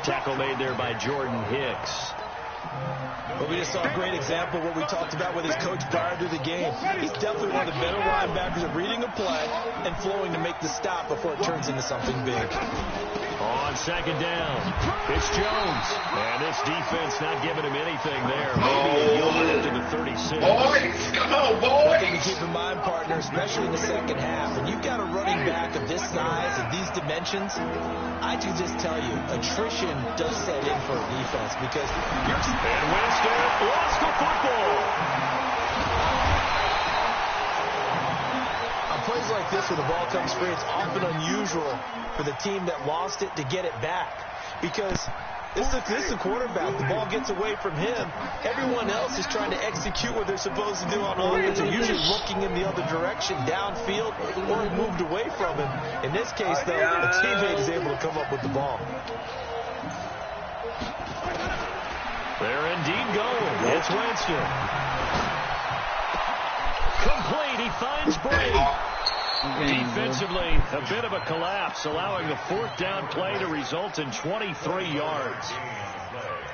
Tackle made there by Jordan Hicks. But we just saw a great example of what we talked about with his coach prior to the game. He's definitely one of the better linebackers at reading a play and flowing to make the stop before it turns into something big. On second down, it's Jones. And this defense not giving him anything there. Maybe a to the 36. Boys, come on, boys. One thing to keep in mind, partner, especially in the second half, when you've got a running back of this size and these dimensions, I can just tell you, attrition does set in for a defense because you're... And Winston lost the football. On plays like this where the ball comes free, it's often unusual for the team that lost it to get it back because this is a quarterback. The ball gets away from him. Everyone else is trying to execute what they're supposed to do on offense. They're usually looking in the other direction, downfield, or moved away from him. In this case, though, the teammate is able to come up with the ball. They're indeed going. It's Winston. Complete. He finds Brady. Defensively, a bit of a collapse, allowing the fourth down play to result in 23 yards.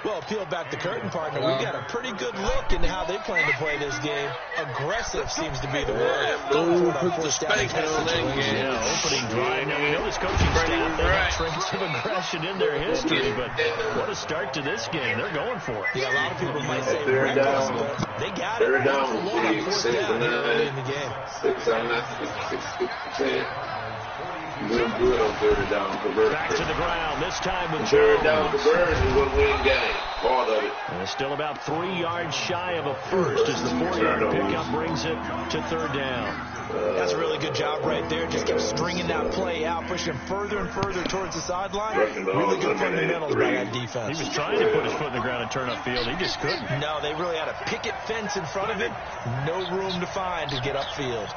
Well, peel back the curtain, partner. We've got a pretty good look into how they plan to play this game. Aggressive seems to be the word. Put the spanking on that game. Yeah, opening drive. Now, we know this coaching staff, they have traits of aggression in their history, but what a start to this game. They're going for it. Yeah, a lot of people might say reckless, but they got it. Third down, Fourth down early in the game. 6 on that, 6 Real good on third down conversion. Back to the ground, this time with third down conversion is what win game. Part of it. And it's still about 3 yards shy of a first as the 4-yard pickup brings it to third down. That's a really good job right there. Just kept stringing that play out, pushing further and further towards the sideline. Really good fundamentals by that defense. He was trying to put his foot in the ground and turn upfield. He just couldn't. No, they really had a picket fence in front of him. No room to find to get upfield.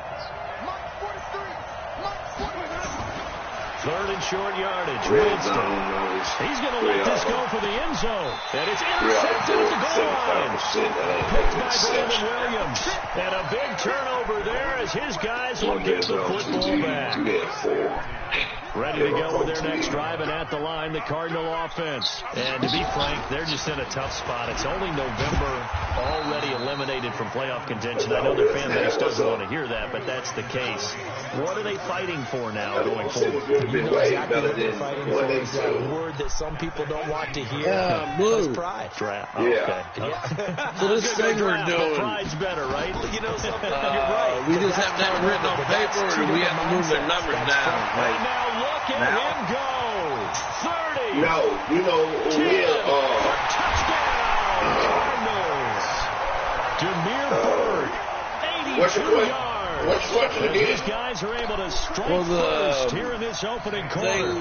Third and short yardage. Winston. He's going to let this go for the end zone. And it's intercepted at the goal line. Picked by Brandon Williams. And a big turnover there as his guys will get the football back. Ready to go with their next drive, and at the line, the Cardinal offense. And to be frank, they're just in a tough spot. It's only November, already eliminated from playoff contention. I know their fan base doesn't want to hear that, but that's the case. What are they fighting for now going forward? You know exactly what they're fighting for. Is that word that some people don't want to hear. That's pride. Draft. Oh, okay. Yeah. So this thing we're doing. Pride's better, right? You know something? You're right. We just have that written on paper, or we have to move their numbers down. Right now, look at him go. 30. No, you know, touchdown, Cardinals. Demir Bird, 82 yards. These guys are able to strike first here in this opening quarter.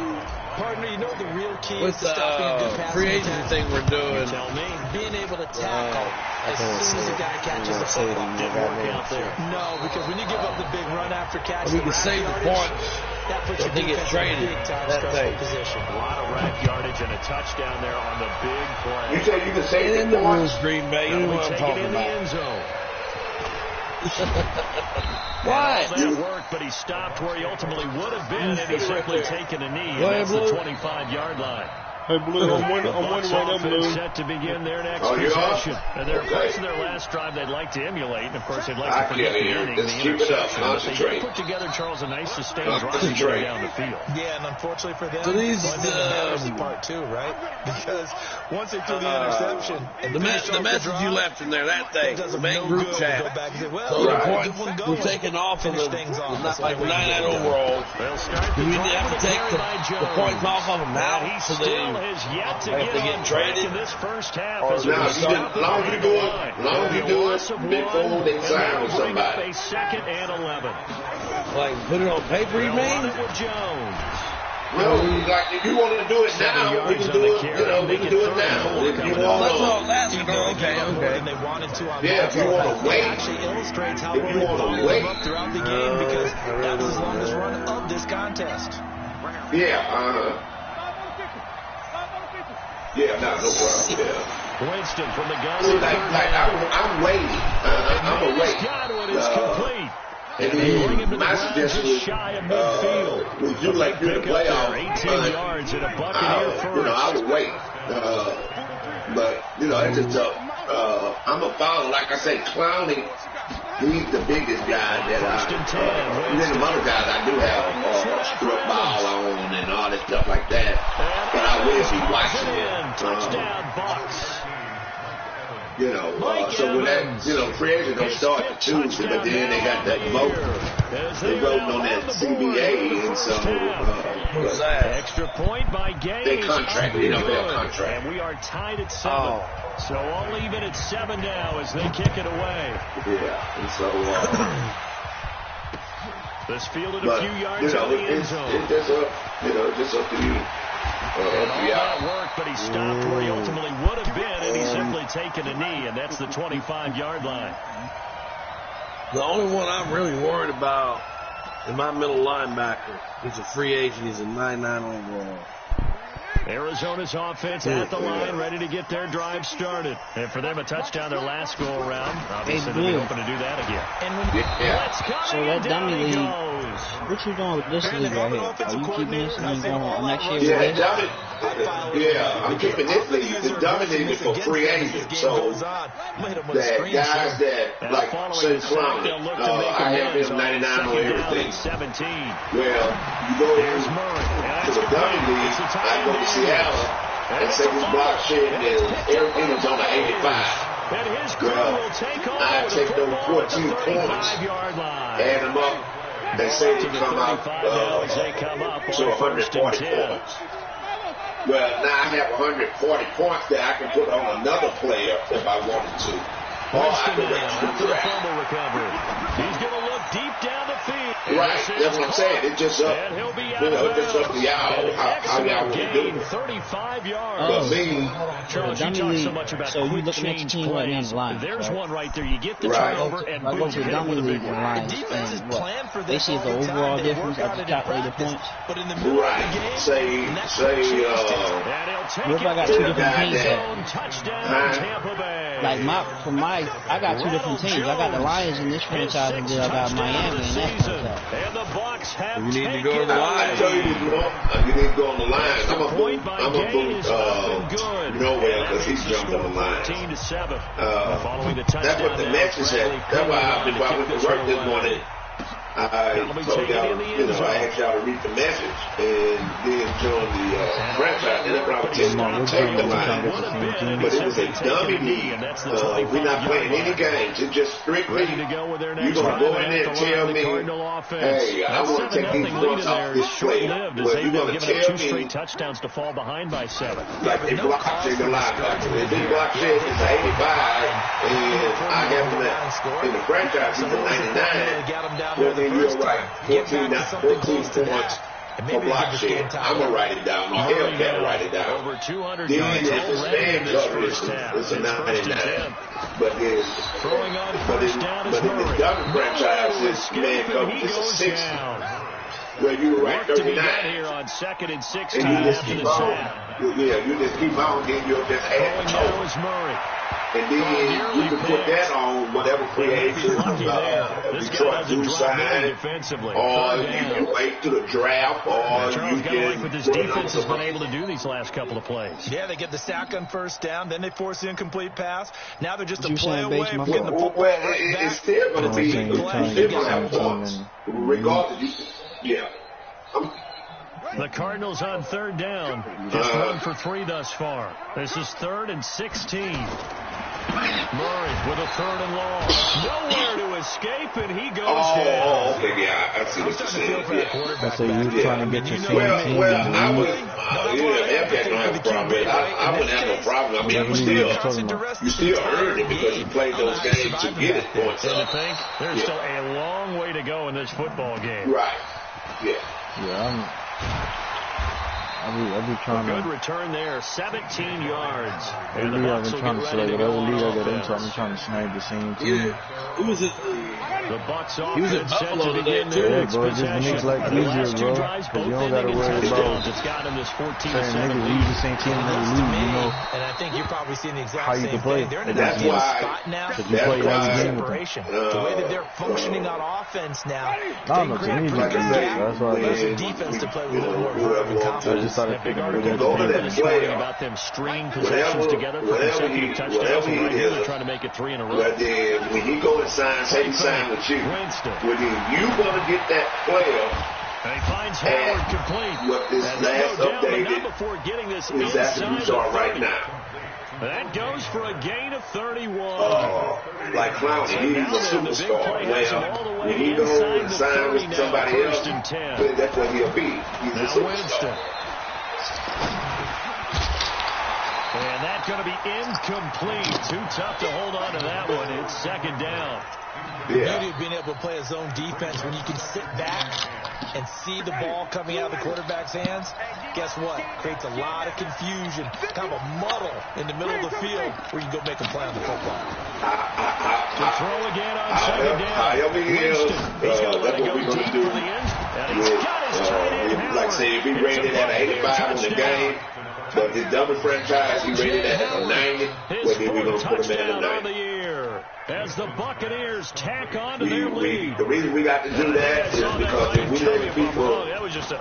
Partner, you know the real key with is to stopping a good the free agent thing we're doing. Tell me. Being able to tackle as soon as a guy catches the football. Didn't work out there. No, because when you give up the big run after catch, we can save the points. That puts your defense in a big-time stressful position. A lot of rack yardage and a touchdown there on the big play. You said you can save the points. Green Bay, you know what I'm talking about. In the end zone. What? That worked, but he stopped where he ultimately would have been, and he's simply taken a knee. And that's the 25-yard line. Hey, Blue, I'm wondering why that Blue. Set to begin their next possession. And they're close to their last drive they'd like to emulate. And, of course, they'd like to forget the inning and the interception. But they did put together, Charles, a nice sustained drive down the field. Yeah, and unfortunately for them, so these part two, right? Because once they threw the interception, the message you left in there, that thing, the main group chat. So the points were taken off of the not like 99 overall. Do we have to take the points off of them now? So they has yet to get traded in this first half. As long as you do it, before they sign with somebody. A second and 11. Like put it on paper, you mean? With Jones. No, like if you want to do it now, we can do it. You know, we can do it now. If you want than they wanted to on if you want to wait, actually illustrates how well they followed them up throughout the game because that was the longest run of this contest. Yeah. Yeah, no problem. Yeah. Winston from the gun. I'm waiting. I'm a wait. Godwin is complete. And then my suggestion is, when you like do the playoff, 18 yards and a Buccaneer first. I would wait. But it's just I'm a follower. Like I say, Clowney, he's the biggest guy that and then the other guys I do have strip ball on and all that stuff like that. But I will be watching it. Touchdown, Bucks. So when that, free agent don't start to Tuesday, but then they got that vote. They voting on that CBA, and so what's that? Extra point by Gaines. They contract, their contract. And we are tied at 7. So I'll leave it at 7 now as they kick it away. Yeah, and so this fielded a few yards out of the end zone. It's just up to you. And all that worked, but he stopped where he ultimately would have been, and he's simply taken a knee, and that's the 25-yard line. The only one I'm really worried about is my middle linebacker. He's a free agent. He's a 99 overall. Arizona's offense at the line, ready to get their drive started. And for them, a touchdown their last go-around. Obviously, they'll be hoping to do that again. And when so that dummy league, what you doing with this league right here? Are you keeping this and you going next year with this? I'm keeping this league. The dummy league is for free agents. So that guys that, like, say, Clowney, I have him 99 on everything. Well, you go to the dummy league, I go to Seattle, and say his block shed is everything is on the 85. Well, I take those 14 points, add them up, and say they come out to 140 points. Well, now I have 140 points that I can put on another player if I wanted to. Or I can wait to the draft. He's going to look deep down the field. Right, that's what I'm saying. It's just up, just up to y'all how y'all want to do it. 35 yards. Charles, you talk so much about quick change plays. There's one right there. You get the turnover and boom, you hit with a big one. The defense is planned for this. They see the overall difference at the calculated points. But in the middle of the game, say, what if I got two different teams? Touchdown, Tampa Bay. Like I got two different teams. I got the Lions in this franchise, and then I got Miami in that franchise. And the Bucks have you need to go to the Lions. You need to go on the Lions. I'm going to boot Nowhere because he's jumped on the Lions. That's what the message said. That's why I went to work this morning. I told y'all, I asked y'all to read the message and then join the franchise. And that's what I was just going to take the line. But it was a dummy league. We're not playing any games. It's just strictly, you're going to go in there and tell me, hey, I want to take these points off this play. Well, you're going to tell me, touchdowns to fall behind by 7. Like they block in the linebacker. If they block shit, it's 85, and I have him in the franchise, he's a 99. You're right. 14 points for block shed. I'm going to write it down. My Hellcat will write it down. Over 200 then if it's man coverage, it's a 99. But in the Dublin franchise, it's man coverage, it's a 60. Where you were right 39. Here on 2nd and 16 and you just after keep the on. You just keep on, then you'll just add the total. Murray. And then you can put that on whatever free agent Detroit do sign, or you can wait to the draft, or you can. What this defense has been able to do these last couple of plays. Yeah, they get the sack on first down, then they force the incomplete pass. Now they're just a play away from getting the football right back. It's still going to be, you still going to have points, regardless. Yeah. The Cardinals on 3rd down. Just 1 for 3 thus far. This is 3rd and 16. Murray with a 3rd and long. Nowhere to escape, and he goes down. Okay, yeah, I see what you're saying. So you're trying to get your team. Well, I would, FJ don't have a problem with it. I wouldn't have no problem. I mean, you still earned it because you played those games to get it points up. There's still a long way to go in this football game. Right. Yeah. Yeah, I be trying good to. return there, 17 yards. And the I've Bucs been will trying get to ready select to go whatever on league I got offense. into. I'm trying to snipe the same team. Yeah, it was a, The Bucs he was at offense set Buffalo to today begin too. their Yeah, next bro, it just possession. makes life The easier, last two bro. drives, Because both you don't ending got to in worry touchdowns. about It's got him this 14-7 saying niggas lead. use the same team and Looks never to lose. me, You know and I think you're probably seeing the exact how you same can play. thing. They're in an That's ideal why. spot now. Because you That's play every why. game with them. Separation. The way that they're functioning on offense now, I they don't know, to create me, a Like pretty I good say, gap. that's why I There's a like defense to play with a you little know, more verve and whoever I confidence. just started That big picking article with in the go to paper that this morning player. about them stringing possessions together for Whatever consecutive touchdowns. whatever And he right here, they're is, trying to make it 3 in a row. but then when he go and sign, say he sign with you, Winston. well then you gonna get that player. And he finds Howard complete. What this And they last go down, but not updated before getting this is after you inside start the 30. right now. That goes for a gain of 31. Like Clowney, So he's now a then, the big superstar. play has him all the Well, way when he goes inside and the sign 30 with now, somebody else, 1st and 10. then that's what he'll be. He's a Now superstar. Winston. And that's going to be incomplete. Too tough to hold on to that one. It's 2nd down. The beauty Yeah. of being able to play a zone defense when you can sit back and see the ball coming out of the quarterback's hands, guess what? Creates a lot of confusion, kind of a muddle in the middle of the field where you can go make a play on the football. To throw again on 2nd down. However he is, Winston. He's going to let that's it what go we're deep going to do. for the end. And he's got his tight end, Howard. Like I say, if he It's a rated at an 85 in the touchdown. game, but his double franchise, he rated at a 90, His well, then we're going 4th to put him at a touchdown on the 90. year as the Buccaneers tack on to their lead. The reason we got to do that is because if we let people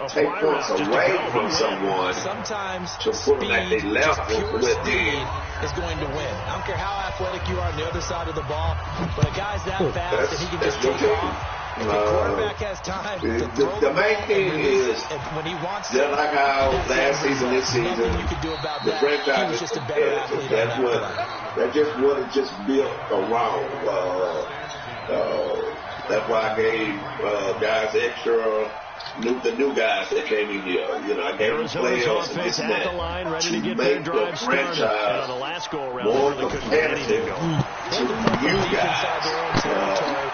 take points away from someone Sometimes to put them like they speed, left just pure with speed is going to win. I don't care how athletic you are on the other side of the ball, but a guy's that fast and he can just take off. If the quarterback has time to throw the main thing is, when he wants just like how last season, this season, nothing you could do about the that. franchise He was just a better athlete on that that's just what it just built around. That's why I gave guys extra. The new guys that came in here, you know, I gave them players offense at the line, ready to get their make the drive started. And on the franchise last go around, more they really couldn't get anything competitive going. to you guys.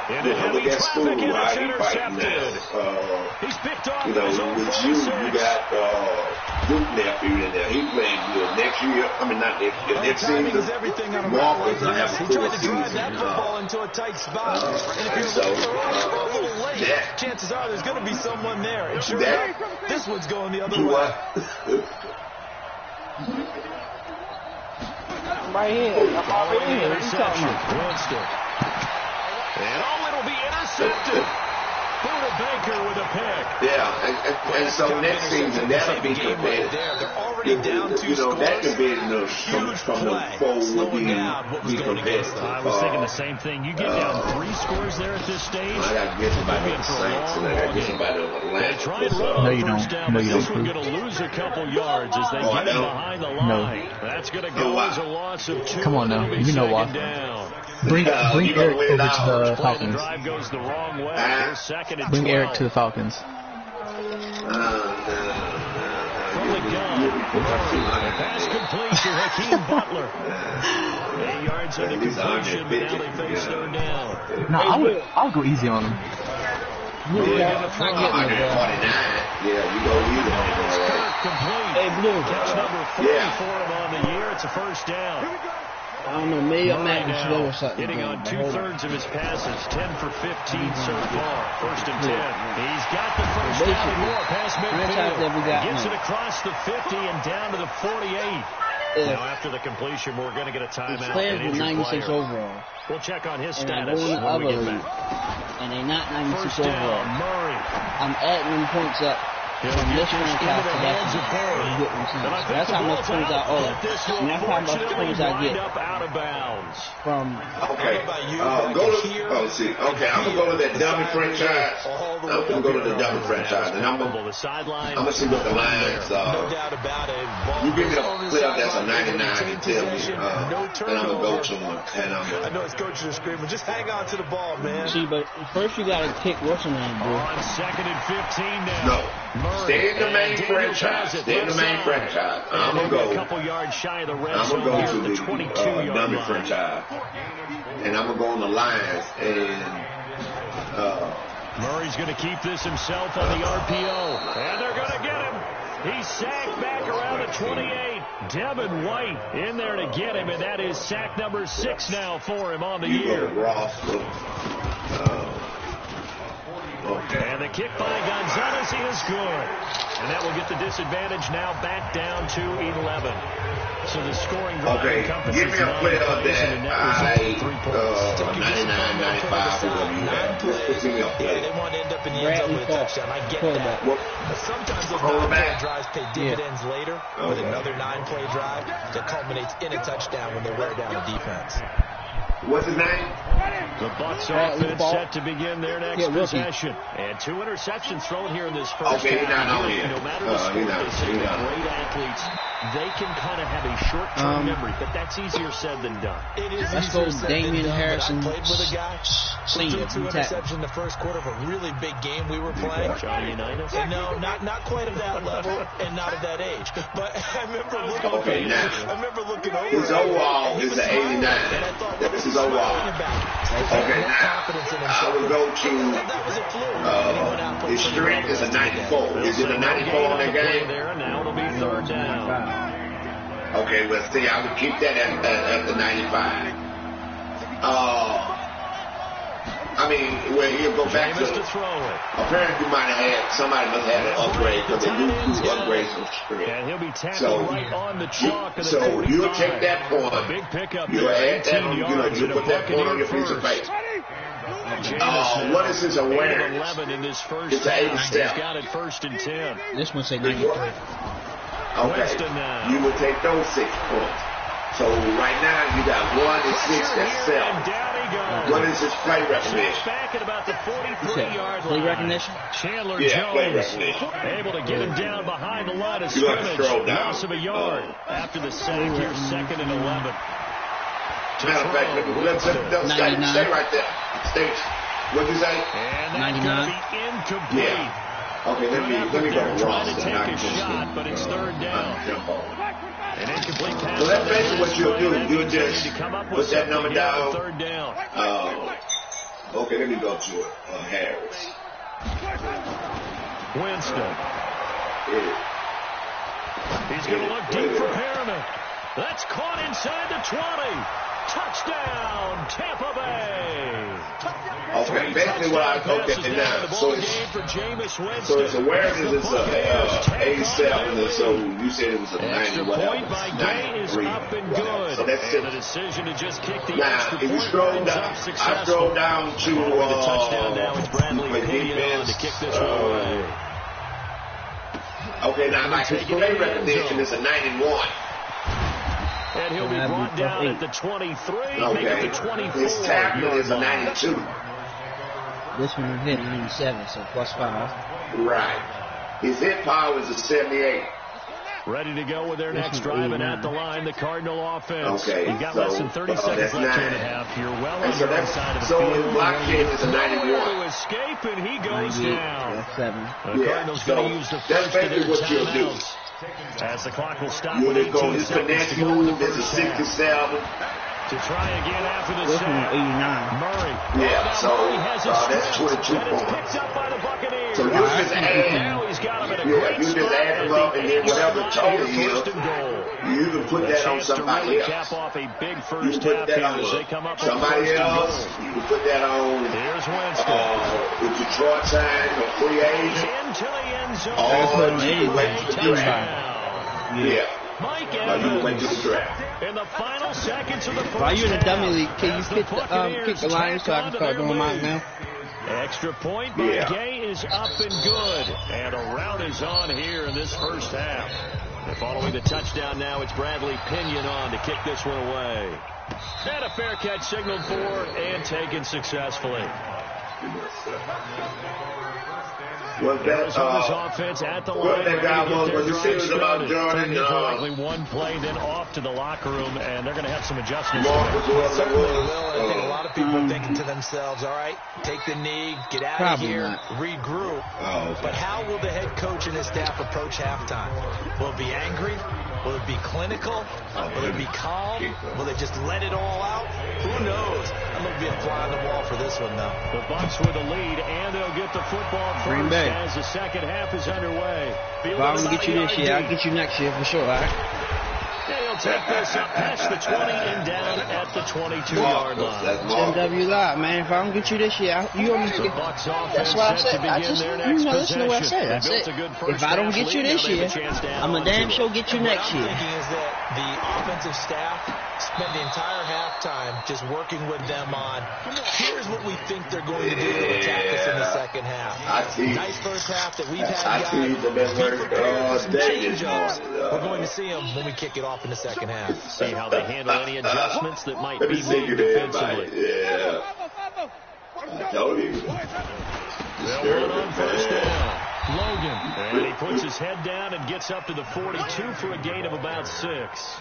You know, look at school, how he fighting now. He's picked off You know, his own with 46. you got Duke nephew in there. He playing good next year. I mean, not next year. Next timing season, is everything on a ball Walker's like gonna have this. a He tried full to drive season. that football into a tight spot. And if you're so, a little late, that- chances are there's going to be someone there. And sure that- enough, this one's going the other way. what? I'm right here. I'm already here. What you talking about? Winston. And it'll be intercepted. Buda Baker with a pick. Yeah, and so next season, that'll be competitive. They're already down 2 You know, scores. that could be from the four would be competitive. I was thinking the same thing. You get down 3 scores there at this stage. I got to get somebody on the Saints, and I got to get somebody on the They Atlanta. try and run No, on you first don't. down, No, but you this don't. one's going to lose a couple yards as they Oh, I get know. behind the No. line. That's going to go as a loss of 2. Come on now. It'll be You know why. 2nd down. Bring you Eric gonna win it over to out. the Play the Falcons. drive goes the wrong way. Here's 2nd and Bring 12. Eric to the Falcons. From the gun. Pass complete to Hakeem Butler. 8 yards on the completion, but now they face 3rd down. No, I would go easy on him. Yeah, 149. Yeah, you go either on it, all right. Complete. Hey, Blue. Catch number 40 for him on the year. It's a 1st down. I don't know, maybe I'm Murray acting slow now or something. hitting on but hold 2/3 of his passes, 10 for 15 so far. 1st and 10. He's got the first down and more past franchise that we got midfield. Gets now. it across the 50 and down to the 48. Now after the completion, we're going to get a His timeout. players were 96 player. overall. We'll check on his And I status go in the when other we get league. back. And they're not 96 1st overall. down, Murray. I'm adding them points up He'll from get this this franchise into to the that hands of franchise. Murray. You get what I'm saying? And I So think that's the how much ball's points I out, owe. but this will And that's how much fortunately points I wind get up out of bounds. from. Okay. Go to, oh, see. Okay, I'm going to go to that dummy franchise. I'm going to go to the dummy franchise. And I'm going to see what the lines No are. doubt about it. You give me a player that's a 99 and tell me, and I'm going to go to him. And I know his coaches are screaming, just hang on to the ball, man. See, but first you got to pick what's the name, bro. On 2nd and 15 now. no. Stay in the main franchise. Stay in the main franchise. I'm going to A go. couple yards shy of the red I'm zone going to here go at to the the 22-yard dummy line. franchise. And I'm going to go on the Lions. And Murray's going to keep this himself on the RPO. And they're going to get him. He's sacked back around the 28. Devin White in there to get him, and that is sack number 6 now for him on the year. And the kick by Gonzalez is good. And that will get the disadvantage now back down to 11. So the scoring drive encompasses give me a player that 99, 95, whatever you have. Give me a player. They want to end up in the end zone with a touchdown. I get that. But sometimes those 9-play drives pay dividends later with another 9-play drive that culminates in a touchdown when they wear down the defense. What's his name? The Bucs offense set to begin their next possession. And 2 interceptions thrown here in this first half. No matter the sport, they say great athletes, they can kind of have a short-term memory, but that's easier said than done. It is let's go Damian Harrison. I played with a guy who threw 2 interceptions in the first quarter of a really big game we were playing. Johnny Unitas? No, not quite of that level and not of that age. But I remember looking over. His overall is an 89. This is overall. Okay, now I will go to his strength is a 94. Is it a 94 on that game? Now it'll be 3rd down. Okay, well, see, I would keep that at the 95. I mean, well, he'll go back to apparently somebody must have an upgrade because they do upgrades from strength. And he'll be tackled right on the chalk. So you'll take that point. Big pickup. You'll add that on, you'll put that point on your piece of paper. What is his awareness? 11 in this first. It's an 80 step. He's got it 1st and 10. This one say 93. Okay, you would take those 6 points. So right now you got 1 and 6, that's 7. What is his play recognition? Back at about the 43-yard line. Play recognition? Chandler Jones play recognition. Able to get him down behind the line of scrimmage. Loss of a yard after the sack here, 2nd and 11. Matter of fact, stay right there. Stay. What'd you say? And that's going to be incomplete. Yeah. Okay, let me go wrong. To take a shot, but it's 3rd down. An incomplete pass. So that's basically what you'll do. You'll just put that number down. 3rd down. Okay, let me go to Harris. Winston. He's going to look deep for Perriman. That's caught inside the 20. Touchdown, Tampa Bay. Okay, basically what now. So it's awareness is 87, and so you said it was a 90, whatever. By Gay is up and good. So that's it. The decision to just kick the now, if you scroll down, I scroll down to the touchdown now. It's Bradley Pinion to kick this one away. Okay, now like his play recognition is a 91. And he'll be brought down at the 23, maybe the 24. His tackling is a 92. This one hit 97, so +5. Right. His hit power is a 78. Ready to go with their next drive, and at the line, the Cardinal offense. Okay. You've got less than 30 seconds left in the half. You're well on the side of the field. So his block kid is a 91. To escape, and he goes down. That's 7. The Cardinals going to use the first of their timeouts. As the clock will stop with 18 seconds to go in the first half. 67. To try again after the This sack. one 89. Murray. Yeah, so that's 22 points. Picked up by the Buccaneers. So you just add, now he's got him at a great you just add them up, and then whatever total is, you can put that on somebody else. Cap off a big You first can put half that here on as they come up somebody else. You can put that on Here's Winston. the Detroit Times or free agent. Into the end zone. Or you wait to the draft. Yeah. Mike You wait to the draft. In the final seconds of the first While you're in the dummy half, league, can you kick the Lions so I can start doing mine now? Extra point by Gay is up and good. And a round is on here in this first half. And following the touchdown now, it's Bradley Pinion on to kick this one away. And a fair catch signaled for and taken successfully. Was that offense at the line? That guy was you see it was about Jordan? Likely one play, then off to the locker room, and they're going to have some adjustments. Certainly will. I think a lot of people are thinking to themselves, all right, take the knee, get out of here, regroup. But how will the head coach and his staff approach halftime? Will it be angry? Will it be clinical? Will it be calm? Will they just let it all out? Who knows? I'm going to be a fly on the wall for this one, though. The Bucs with the lead, and they'll get the football first as the second half is underway. If I don't get you this year, I'll get you next year for sure, all right? He'll take this up past the 20 and down at the 22-yard line. MW Live, man. If I don't get you this year, you want me to get... That's why I said, listen to what I said. I said, if I don't get you this year, I'm a damn sure get you next year. What I'm thinking is that the offensive staff spent the entire halftime just working with them on, here's what we think they're going to do to attack us in the second half. Nice first half that we've had, guys. We're going to see them when we kick it off in the second half. See how they handle any adjustments that might be made defensively. Yeah. I told you. They'll run on first down. Logan. And he puts his head down and gets up to the 42 for a gain of about 6.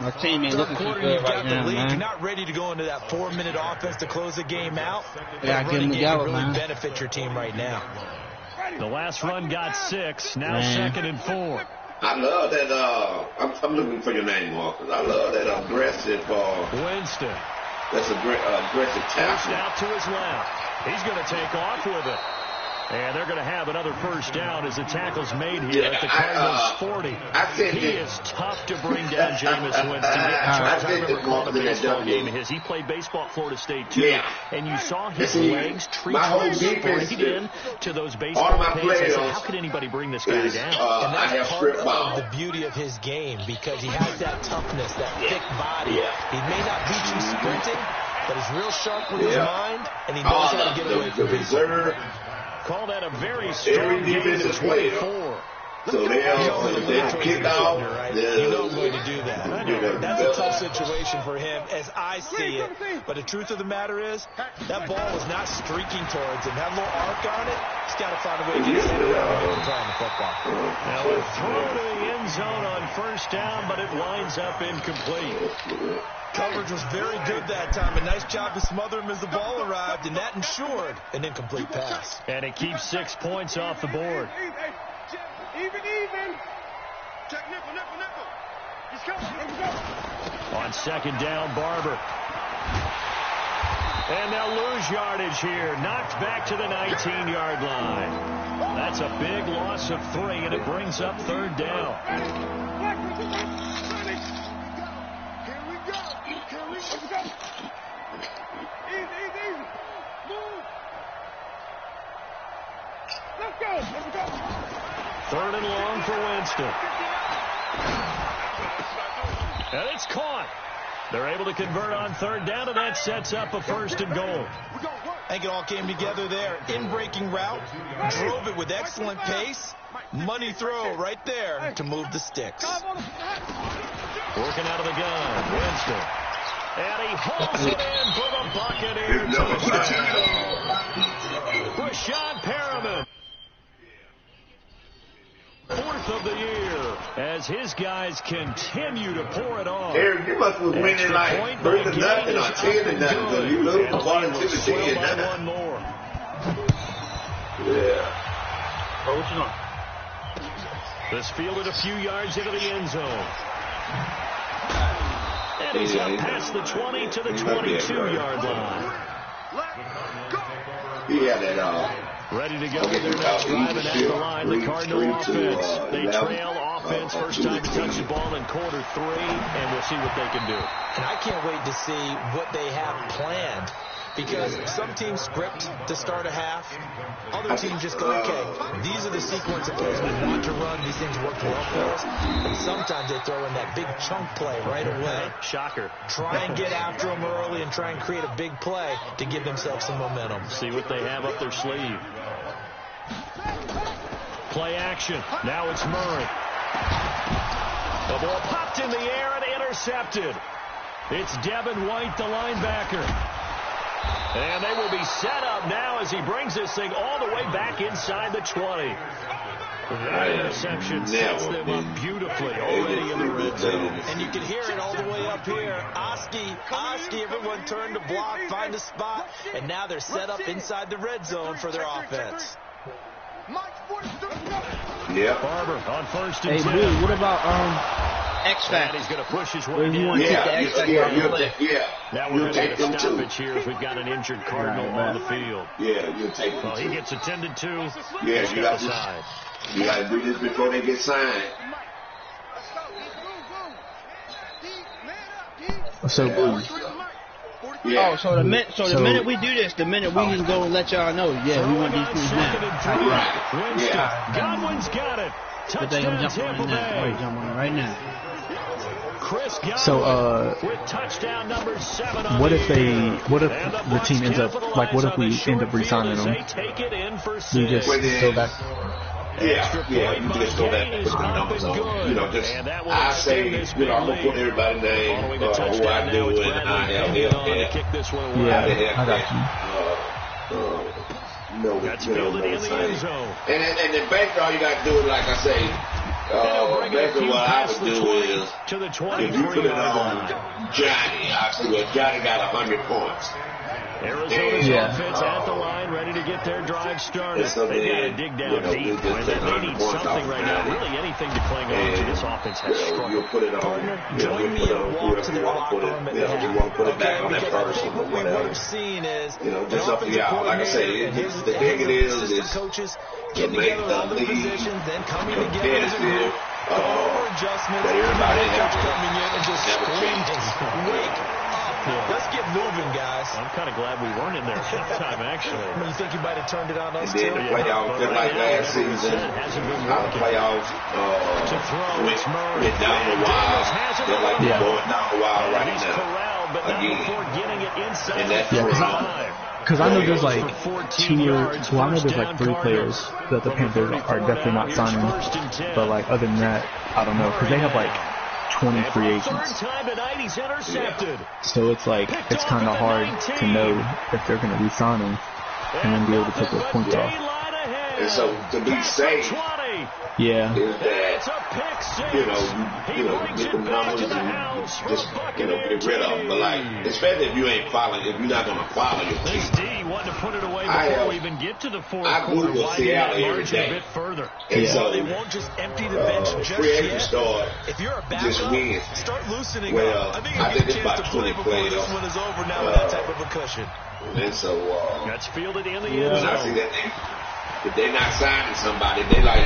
My team ain't looking too good right now, man. You're not ready to go into that 4-minute offense to close the game out. Yeah, I give him the go, really man. Benefit your team right now. The last run got 6. Now 2nd and 4. I love that. I'm looking for your name, Marcus. I love that aggressive. Winston. That's aggressive tackle. Out to his left. He's going to take off with it. And they're going to have another first down as the tackle's made here at the Cardinals' 40. He is tough to bring down Jameis Winston. I remember calling a baseball game of his. He played baseball at Florida State, too. Yeah. And you saw his legs treat straight in to those baseball pins. I said, how could anybody bring this guy down? And that's part of the beauty of his game because he has that toughness, that thick body. He may not beat you sprinting, but he's real sharp with his mind, and he knows how to get away from people. Call that a very strong game of 24. So they'll kick off. You know I'm going to do that. That's a tough situation for him as I see it. But the truth of the matter is, that ball was not streaking towards him. That little arc on it, he's got to find a way to get his head around and try the football. Now a throw to the end zone on first down, but it winds up incomplete. Coverage was very good that time. A nice job to smother him as the ball arrived, and that ensured an incomplete pass. And it keeps 6 points off the board. Even. Check nickel. He's coming. On second down, Barber. And they'll lose yardage here. Knocked back to the 19-yard line. That's a big loss of 3, and it brings up third down. Third and long for Winston. And it's caught. They're able to convert on third down, and that sets up a first and goal. I think it all came together there. In-breaking route, drove it with excellent pace. Money throw right there to move the sticks. Working out of the gun, Winston. And he hauls it in for the Buccaneers. Rashad Perriman. 4th of the year as his guys continue to pour it on. Eric, you must be winning like 3-0 or 10-0, so you lose the ball into the 10 now. One more. Yeah. Coaching on. This fielded a few yards into the end zone. And he's up past the 20 to the 22-yard line. He had that ready to go with their next drive, and at the line, the Cardinal offense. They trail offense, first time to touch the ball in quarter 3, and we'll see what they can do. And I can't wait to see what they have planned, because some teams script to start a half. Other teams just go, okay, these are the sequence of plays we want to run. These things work well for us. And sometimes they throw in that big chunk play right away. Shocker. Try and get after them early and try and create a big play to give themselves some momentum. See what they have up their sleeve. Play action. Now it's Murray. The ball popped in the air and intercepted. It's Devin White, the linebacker. And they will be set up now as he brings this thing all the way back inside the 20. That interception sets them up beautifully already in the red zone. And you can hear it all the way up here. Oski, everyone turn to block, find a spot, and now they're set up inside the red zone for their offense. Yeah. Barber on first and 10. Hey, Blue, what about X factor. He's going to push his way Where you want to take the X factor out of the play. Now we're going to get a stoppage here if we've got an injured Cardinal on the field. Yeah, you'll take them. Well, he gets attended to. Yeah, you got to do this before they get signed. So, yeah. Oh, so the minute we do this, the minute we can go and let y'all know, yeah, we want these dudes now. Right. Yeah. Godwin's got it. But they gonna jump on it now. Wait, jump on it right now. Chris Godwin So, with touchdown number 7 what if the team ends up, like, what if we end up re-signing them? We just go back. Yeah, you just go back and put the numbers on. You know, just, I say, you know, I'm going to put everybody's name, who I do, and I have him. Yeah, I got you. And then basically all you got to do is, like I say, basically what I would do is, if you put it on Johnny, I see what Johnny got 100 points. Arizona's offense at the line, ready to get their drive started. They got to dig down deep. They need something right now, really anything to cling on to. This offense has struggled. You'll put it on. Join me and walk to the locker room. You want to put it back on that person or whatever. You know, just up to y'all. Like I say, the thing it is to make the league competitive. That everybody has Let's get moving, guys. I'm kind of glad we weren't in there sometime, actually. You think you might have turned it on us, too? And then the playoffs, just like last season, how the playoffs went down the wild, just like they're going down the wild right now. Again. And that's Because I know there's like I know there's like 3 players that the Panthers are definitely not signing. But like other than that, I don't know. Because they have like 20 free agents. So it's like, it's kind of hard to know if they're going to re-sign them and then be able to take those points off. And so to be safe, yeah, is that, you get the numbers and just, get rid of them. But like, especially if you ain't following, if you're not going to follow your team. To put it away before we even get to the fourth quarter. Google Seattle every day. A bit further. And so they won't just empty the bench just free agent yet. start. If you're a backup, just win. Start loosening well, up. I think I think it's a chance about to 20 play players. before this one is over now with that type of a cushion. And so that's fielded in the end zone. I see that if they're not signing somebody, they like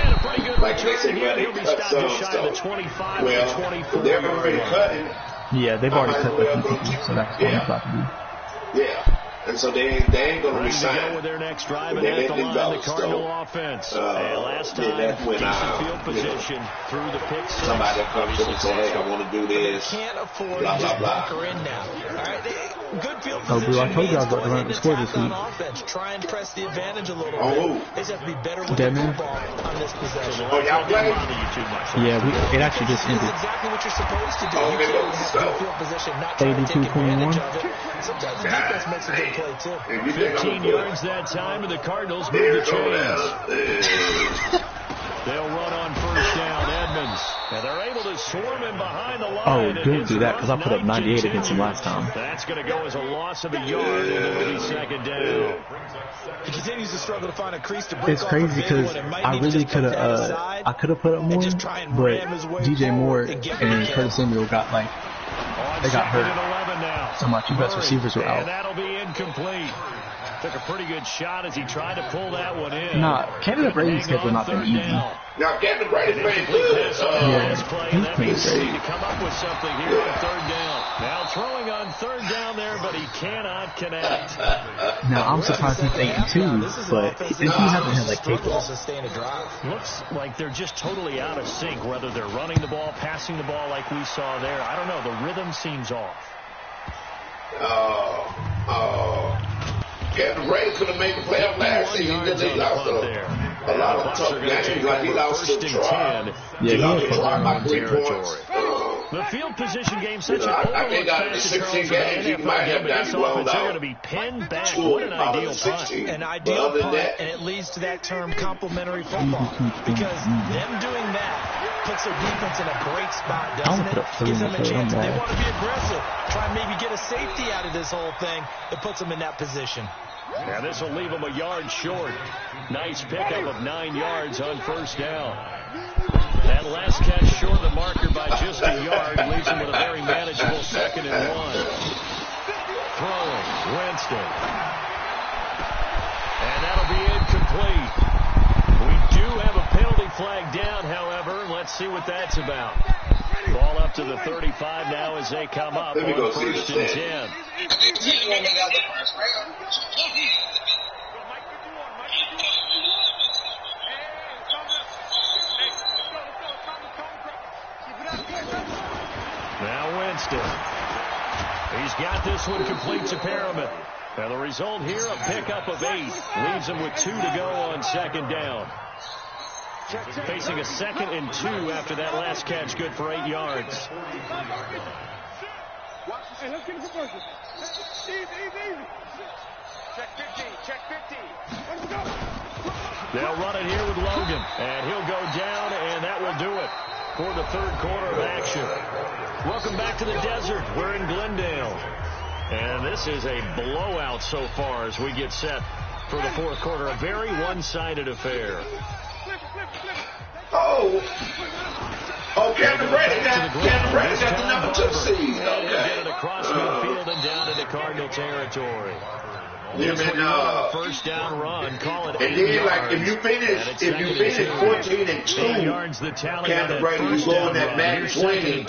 they say, well, they cut some stuff. Well, they're already cutting. Yeah, they've already cut the people, so that's what I'm about to do. Yeah. And so they ain't going to resign. With their next drive and at the line, the Cardinal offense. Last time, decent field position through the pick six. Somebody comes in and say, hey, I want to do this. Can't afford blah, to blah, bunker in now. All right, good field position. Bro, I told you I was about to run up the score this week. Offense. Try and press the advantage a little bit. They just have to be better with the football on this possession. Oh, y'all play? Yeah, it actually just ended. That's exactly what you're supposed to do. You can't field position, not try to take advantage of it. Sometimes the defense makes a good play, too. 15 yards that time, and the Cardinals move the chains. They'll run on first down, Edmonds. And they're able to swarm him behind the line. Oh, don't do that, because I put up 98 against him last time. That's going to go as a loss of a yard, and it'll be second down. He continues to struggle to find a crease to break. It's crazy because I really could have put up more, but DJ Moore and Curtis Samuel got hurt. So my 2 best receivers were out. And that'll be incomplete. Took a pretty good shot as he tried to pull that one in. Nah, Canada Brady's schedule not been easy. Now, Canada Brady's playing good. He's playing great. To come up with something here on third down. Now throwing on third down there, but he cannot connect. Now, I'm surprised he's 8-2, but he hasn't had like capable. Looks like they're just totally out of sync, whether they're running the ball, passing the ball like we saw there. I don't know. The rhythm seems off. Kevin Brady could have made the playoff last season because he lost a lot of tough games. Like he lost to Detroit. He lost by 3 points. The field position game such an I think out of the 16 games, he might have gotten blown out. They're going to be pinned back. What an ideal punt. An ideal punt, and it leads to that term complementary football. Because them doing that puts their defense in a great spot, doesn't it? Gives them a chance. They want to be aggressive. Try and maybe get a safety out of this whole thing. It puts them in that position. Yeah, this will leave them a yard short. Nice pickup of 9 yards on first down. That last catch short of the marker by just a yard leaves him with a very manageable 2nd and 1. Throwing, Winston. And that'll be incomplete. We do have a penalty flag down, however. Let's see what that's about. Ball up to the 35 now as they come up on 1st and 10. Now Winston. He's got this one complete to Perriman. And the result here, a pickup of 8. Leaves him with 2 to go on 2nd down. Facing a 2nd and 2 after that last catch, good for 8 yards. Hey, let's get it for first. Easy. Check 15, check 15. Let's go. They'll run it here with Logan, and he'll go down, and that will do it for the 3rd quarter of action. Welcome back to the desert. We're in Glendale. And this is a blowout so far as we get set for the 4th quarter. A very one-sided affair. Captain Brady got the number 2 seed. Okay. Get it across midfield and down into Cardinal territory. First down run, call it. And then, like, if you finish 14 and 2, Captain Brady, you go in that Madden 20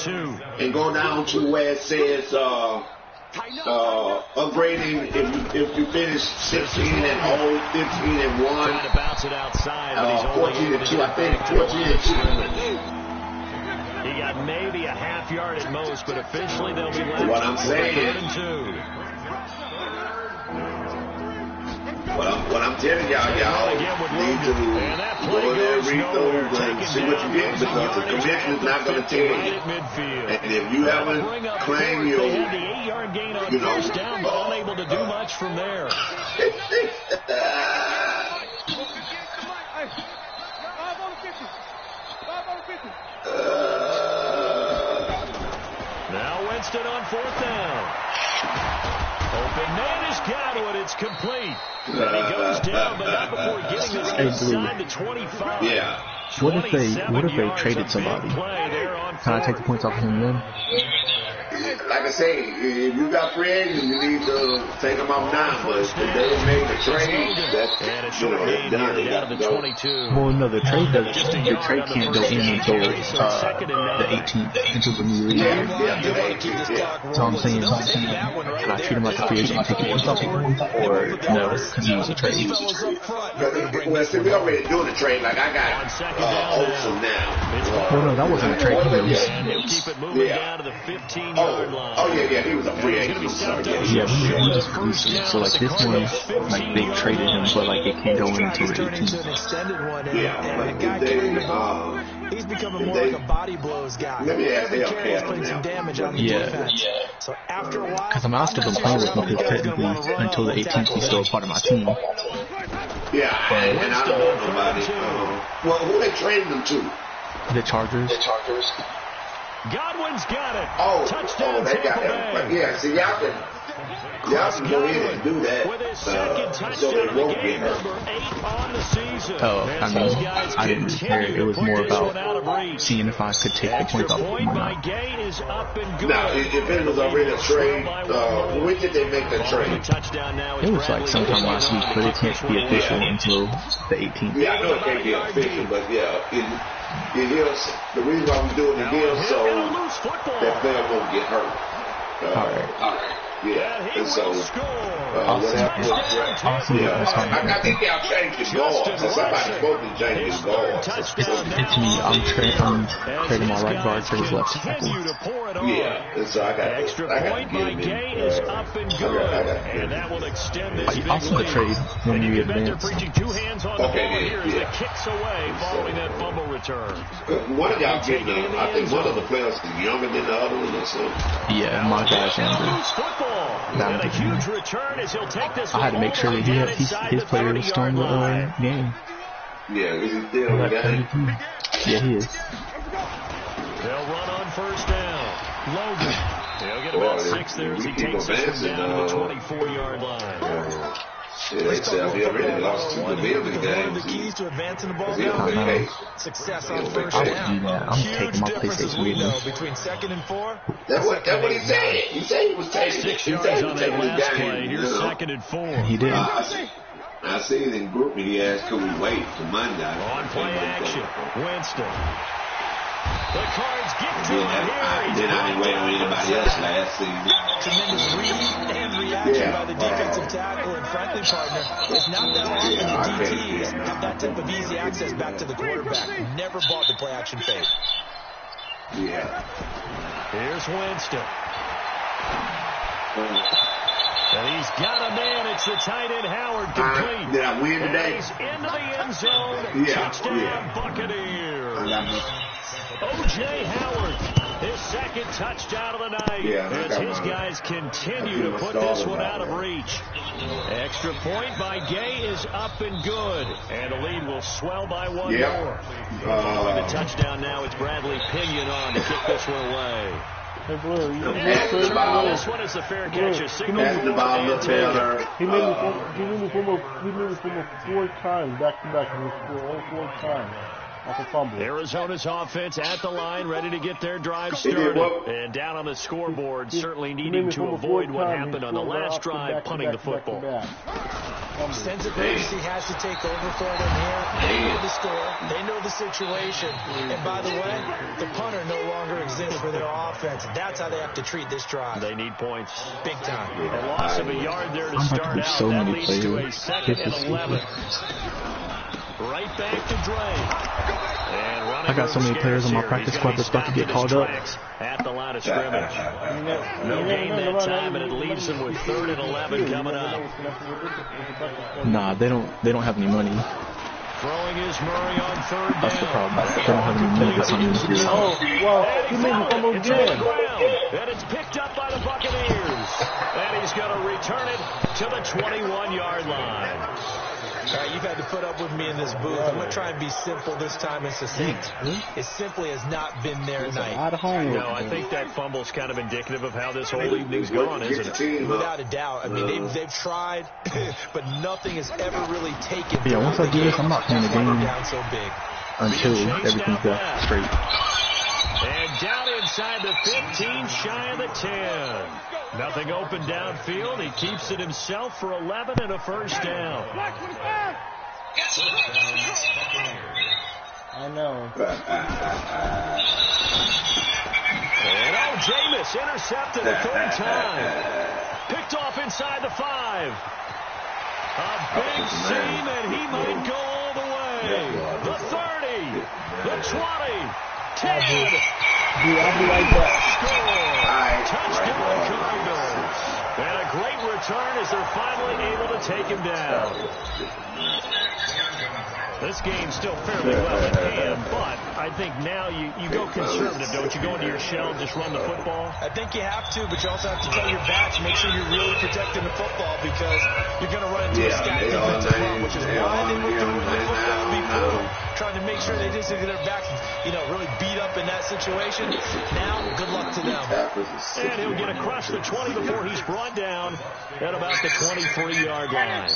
and go down to where it says upgrading. If you finish 16 and 0, 15 and 1, trying to bounce it outside, 14 and 2. I think 14 and 2. He got maybe a half yard at most, but officially they'll be left. What I'm saying. 3rd and 2. What I'm telling y'all need to go in there and read those and see what you get, because the commission is not going to tell you. And if you haven't claimed your, first down, but unable to do much from there. Now Winston on 4th down. Open man has got it. It's complete. And he goes down, but not before getting this inside the 25. Yeah. What if they traded somebody? Can I take the points off of him then? Like I say, if you got free agents, you need to take them off now. But if they make a trade, that's done. They got to go. Well, no, the trade can't go in until the 18th, until the new year. So I'm saying, can I treat him like a free agent and take the points off of him, or no, because he was a trade? Well, see, we already doing a trade. Like I got Olsen now. Well, no, that wasn't a trade. He'll keep it moving down to the 15-yard line. He was a free agent. He just exclusive. So like this one, like they traded him, but like it can't go in until the 18th. He's becoming more like a body blows guy. Every carry is putting some damage on the defense. So after a while, because I'm still playing with him because technically until the 18th he's still a part of my team. Yeah, and I don't know nobody. Well, who they traded him to? The Chargers. Godwin's got it. Touchdown, they got him. Yeah, see, y'all can go in and do that. With his second touchdown so of the game, number 8 on the season. I didn't really care. It was more about seeing if I could take the points off him or not. Now, if it was already a trade, when did they make the trade? It was like sometime last week, but it can't be official until the 18th. Yeah, I know it can't be official, but it is. The reason why we're doing it is so that player won't get hurt. All right. Yeah, and so I think y'all changed the guard. So somebody's supposed to change his guard. It's me. I'm trading my right guard for his left tackle. Yeah, and so I got extra point by Gay is up and good, and that will extend this. I'll send the trade when we advance. Okay, kicks away following that fumble return. One of y'all getting, I think one of the players is younger than the other one or something. Yeah, my guy's younger. And a huge return as he'll take this. I had to make sure that his player is still in the game. Yeah, is he still in the game? Yeah, he is. They'll run on first down. Logan. He'll get about 6 there as he takes this one down to the 24-yard line. He already lost 2 division games. One of the keys to advancing the ball success on first down. I'm taking my PlayStation with me. Between 2nd and 4. That's what he said. He said he was taking it. 6 yards on that last play. Here's 2nd and 4. He did. I see it in group and he asked, could we wait for Monday? On play action. Winston. The Cards get to him here. I didn't wait on anybody else last season. Tremendous read and reaction by the defensive tackle and frankly, partner, it's not that often the DTs have that type of easy access back to the quarterback. Never bought the play action fake. Yeah. Here's Winston. And he's got a man. It's the tight end, Howard, complete. Did I win today? He's into the end zone. Touchdown, Buccaneers. O.J. Howard, his 2nd touchdown of the night. As his guys continue to put this one out of reach. Extra point by Gay is up and good. And the lead will swell by 1 more. Following the touchdown now, it's Bradley Pinion on to kick this one away. Hey, Blair, this one is the fair catch. A signal for the He made me fumble 4 times back-to-back. He scored all 4 times. Arizona's offense at the line, ready to get their drive started. And down on the scoreboard, certainly needing to avoid what happened on the last drive, punting the football. Sense of urgency has to take over for them here. They know the score. They know the situation. And by the way, the punter no longer exists for their offense. That's how they have to treat this drive. They need points. Big time. A loss of a yard there to start out. That leads to a 2nd and 11. Right back to Dre. I got so many players on my practice squad that's about to get called up. At the line of scrimmage. No gain that time, and it leaves them with 3rd and 11 coming up. Nah, they don't have any money. Throwing is Murray on 3rd down. That's the problem. They don't have any money. That's on this. Oh, well, he made me fumble again. And it's picked up by the Buccaneers. And he's going to return it to the 21-yard line. All right, you've had to put up with me in this booth. I'm going to try and be simple this time and succinct. It simply has not been their night. No, I think that fumble's kind of indicative of how this whole evening's gone, isn't it? Without a doubt. I mean, they've tried, but nothing has ever really taken. Yeah, once I do this, I'm not playing the game down so big. until everything's got straight. And down inside the 15, shy of the 10. Nothing open downfield. He keeps it himself for 11 and a first down. I know. And Jameis intercepted the 3rd time. Picked off inside the 5. A big seam, and he might go all the way. The 30, the 20, 10. I'll be right back. Touchdown Cardinals. And a great return as they're finally able to take him down. This game's still fairly well in hand, but I think now you go conservative, don't you? Go into your shell and just run the football? I think you have to, but you also have to tell your backs, make sure you're really protecting the football because you're going to run into a stacked defensive front, which is why they were throwing the football before, trying to make sure they just get their backs, really beat up in that situation. Now, good luck to them. And he'll get across the 20 before he's brought down at about the 23-yard line.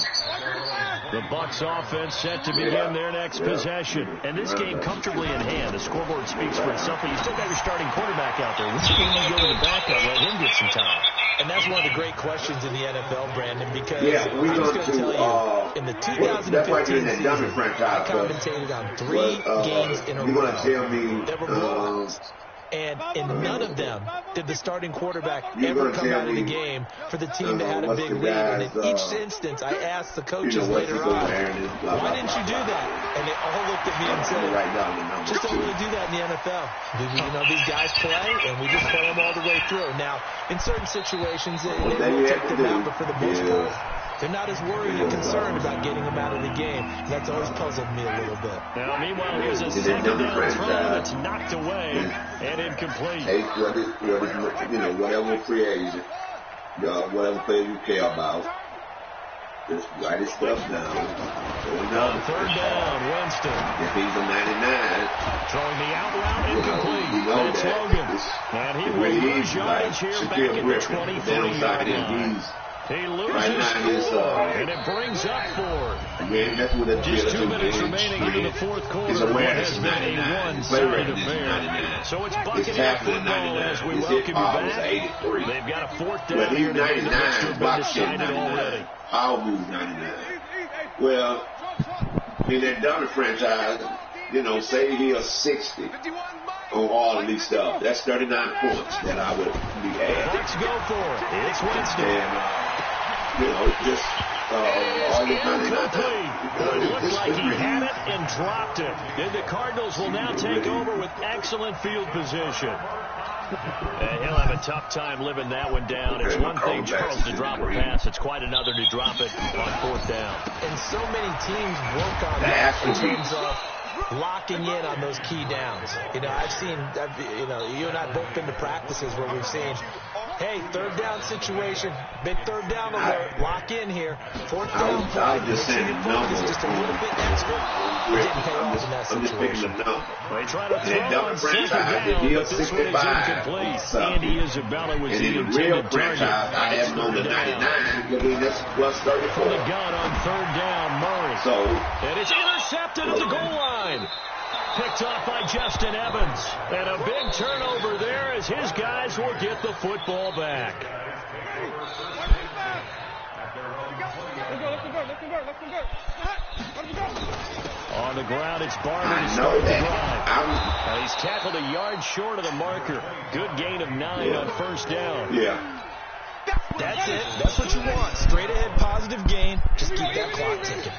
The Bucs offense set to begin their next possession. And this game comfortably in hand. The scoreboard speaks for itself, but you still got your starting quarterback out there. Which game do you go to the backup, let him get some time? And that's one of the great questions in the NFL, Brandon, because I'm just going to tell you, in the 2015 season, I commentated on 3 games in a row. There were blowouts. And in none of them did the starting quarterback ever come out of the game for the team that had a big lead. And in each instance, I asked the coaches later on, why didn't you do that? And they all looked at me and said, just don't really do that in the NFL. These guys play, and we just play them all the way through. Now, in certain situations, they will take them out, but for the most part, they're not as worried and concerned about getting them out of the game. That's always puzzled me a little bit. Now, meanwhile, here's a 2nd down throw that's knocked away and incomplete. Hey, whatever free agent, whatever player you care about, just write his stuff down. On 3rd down, Winston. If he's a 99, throwing the out route incomplete. That's Logan. And he will lose yardage here back at the 23-yard line. He loses right now, and it brings up 4. with just 2 minutes remaining into the fourth quarter. His awareness is 99. His play rating is 99. So it's Buccaneer football as we welcome you back. 83. They've got a 4th down. Well, he's 99. Block shit 99. Already. Power move 99. Well, in that Donner franchise, you know, say he is 60 on all of these stuff. That's 39 points that I would be adding. Let's go for it. It's Winston. And, you know, just all the 99. It looked like he had it and dropped it. Then the Cardinals will now take over with excellent field position. He'll have a tough time living that one down. It's one thing, Charles, to drop a pass. It's quite another to drop it on 4th down. And so many teams work on that in terms of locking in on those key downs. You know, I've seen, you know, you and I both been to practices where we've seen, hey, 3rd down situation, big 3rd down alert, lock in here. 4th down play, just saying numbers. Just a little bit extra. It didn't pay off in that situation. They try to throw on 2nd down, but this one is incomplete. Andy Isabella was the intended target. I have known the 99, but that's plus 34. From the gun on 3rd down, Murray. And it's intercepted at the goal line. Picked off by Justin Evans. And a big turnover there as his guys will get the football back. On the ground, it's Barber to start the drive. He's tackled a yard short of the marker. Good gain of 9 on 1st down. Yeah. That's it. That's what you want. Straight ahead, positive gain. Just keep that clock ticking.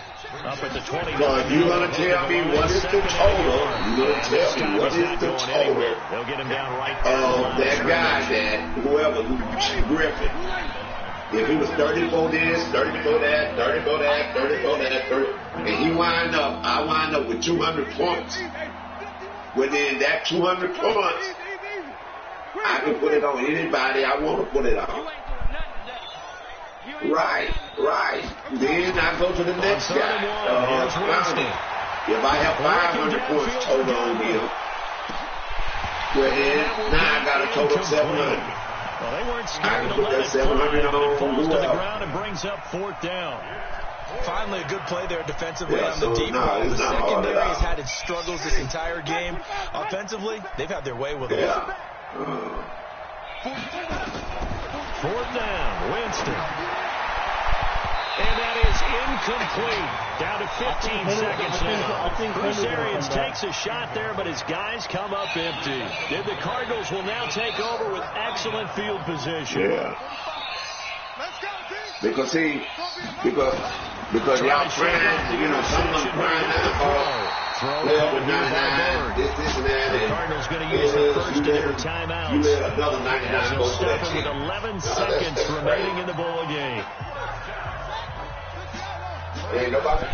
Up at the 29. Well, you're going to tell me what is the total. You're going to tell me what is the total. They'll get him down right there. That guy, whoever, Griffin. If he was 34 this, 34 that, 34 that, 34 that, 30, and I wind up with 200 points. Within that 200 points, I can put it on anybody I want to put it on. Right. Then I go to the next guy. If I have 500 points total on him, well then, now I got a total of 700. Well, they weren't scared to let it fly. Falls to the ground and brings up 4th down. Finally, a good play there defensively on the deep ball. The secondary has had its struggles this entire game. Offensively, they've had their way with it. 4th down, Winston. And that is incomplete. Down to 15 seconds now. Bruce Arians takes a shot there, but his guys come up empty. Then the Cardinals will now take over with excellent field position. Yeah. Because y'all trying, you know, some of them trying Throw coming here by Bird. The Cardinals going to use the first of their timeouts. You let another 99 go to that with 11 seconds remaining in the ball game. Ain't nobody.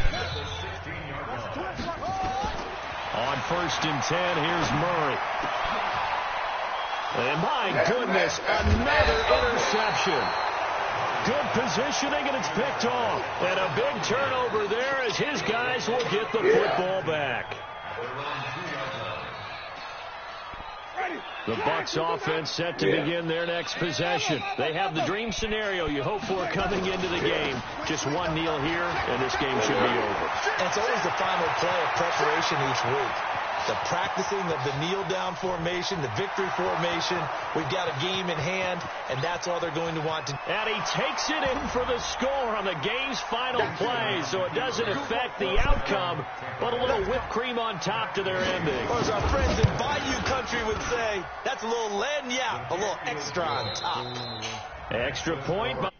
On 1st and 10, here's Murray. And my goodness, another interception. Good positioning, and it's picked off. And a big turnover there as his guys will get the football back. The Bucs offense set to begin their next possession. They have the dream scenario you hope for coming into the game. Just one kneel here, and this game should be over. It's always the final play of preparation each week. The practicing of the kneel-down formation, the victory formation. We've got a game in hand, and that's all they're going to want to do. And he takes it in for the score on the game's final play, so it doesn't affect the outcome, but a little whipped cream on top to their ending. Or as our friends in Bayou Country would say, that's a little lagniappe, a little extra on top. Extra point by